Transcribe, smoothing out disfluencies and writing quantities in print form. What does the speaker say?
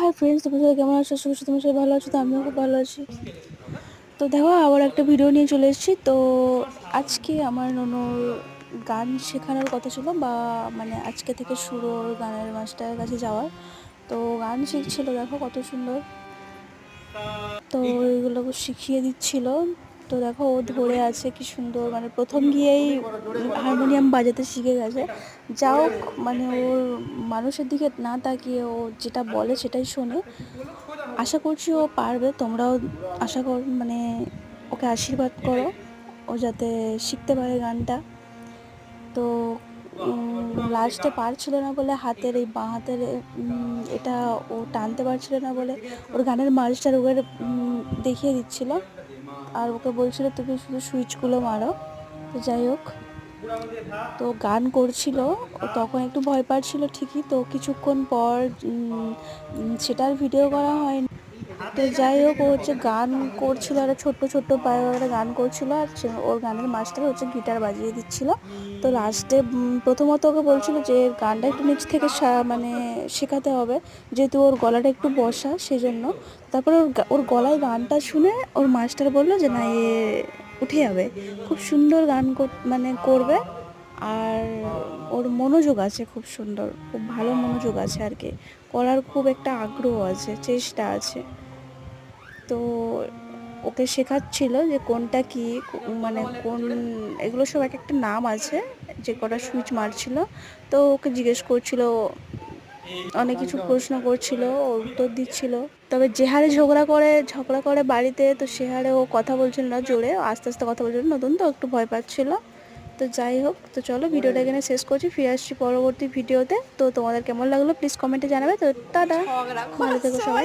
Hi friends, তোমরা সবাই কেমন আছো? শুভ তোমরা সবাই ভালো আছো? তো আমিও খুব ভালো আছি। তো দেখো, আবার একটা ভিডিও নিয়ে চলে এসেছি। তো আজকে আমার ননুর গান শেখানোর কথা ছিল, বা মানে আজকে থেকে শুরু ওর গানের মাস্টারের কাছে যাওয়ার। তো গান শিখছিল, দেখো কত সুন্দর। তো এগুলো শিখিয়ে দিচ্ছিল। তো দেখো ও ধরে আছে কি সুন্দর, মানে প্রথম গিয়েই হারমোনিয়াম বাজাতে শিখে গেছে। যাও, মানে ওর মানুষের দিকে না তাকিয়ে ও যেটা বলে সেটাই শোনে। আশা করছি ও পারবে, তোমরাও আশা কর, মানে ওকে আশীর্বাদ করো ও যাতে শিখতে পারে গানটা। তো লাস্টে পারছিল না বলে হাতের এই বাঁ হাতের এটা ও টানতে পারছিল না বলে ওর গানের মাস্টার ওকে দেখিয়ে দিচ্ছিল, আর ওকে বলছিল তুমি শুধু সুইচগুলো মারো। তো যাই হোক, তো গান করছিল। ও তখন একটু ভয় পাচ্ছিল ঠিকই, তো কিছুক্ষণ পর সেটার ভিডিও করা হয়নি। তো যাই হোক, ও হচ্ছে গান করছিল, আর ছোট্ট ছোট্ট পায়ে একটা গান করছিল, আর ওর গানের মাস্টার হচ্ছে গিটার বাজিয়ে দিচ্ছিল। তো লাস্টে প্রথমত ওকে বলছিল যে গানটা একটু নিচ থেকে মানে শেখাতে হবে, যেহেতু ওর গলাটা একটু বসা সেজন্য। তারপরে ওর গলায় গানটা শুনে ওর মাস্টার বললো যে না, এ উঠে যাবে, খুব সুন্দর গান মানে করবে। আর ওর মনোযোগ আছে, খুব সুন্দর, খুব ভালো মনোযোগ আছে আর কি, করার খুব একটা আগ্রহ আছে, চেষ্টা আছে। তো ওকে শেখাচ্ছিল যে কোনটা কি, মানে কোন এগুলো সব এক একটা নাম আছে, যে কটা সুইচ মারছিল। তো ওকে জিজ্ঞেস করছিল, অনেক কিছু প্রশ্ন করছিল, ওর উত্তর দিচ্ছিল। তবে যে হারে ঝগড়া করে বাড়িতে, তো সে হারে ও কথা বলছিল না জোরে, আস্তে আস্তে কথা বলছিল, নতুন তো একটু ভয় পাচ্ছিল। তো যাই হোক, তো চলো ভিডিওটা এখানে শেষ করছি, ফিরে আসছি পরবর্তী ভিডিওতে। তো তোমাদের কেমন লাগলো প্লিজ কমেন্টে জানাবে। তো টাটা, ভালো থেকো সবাই।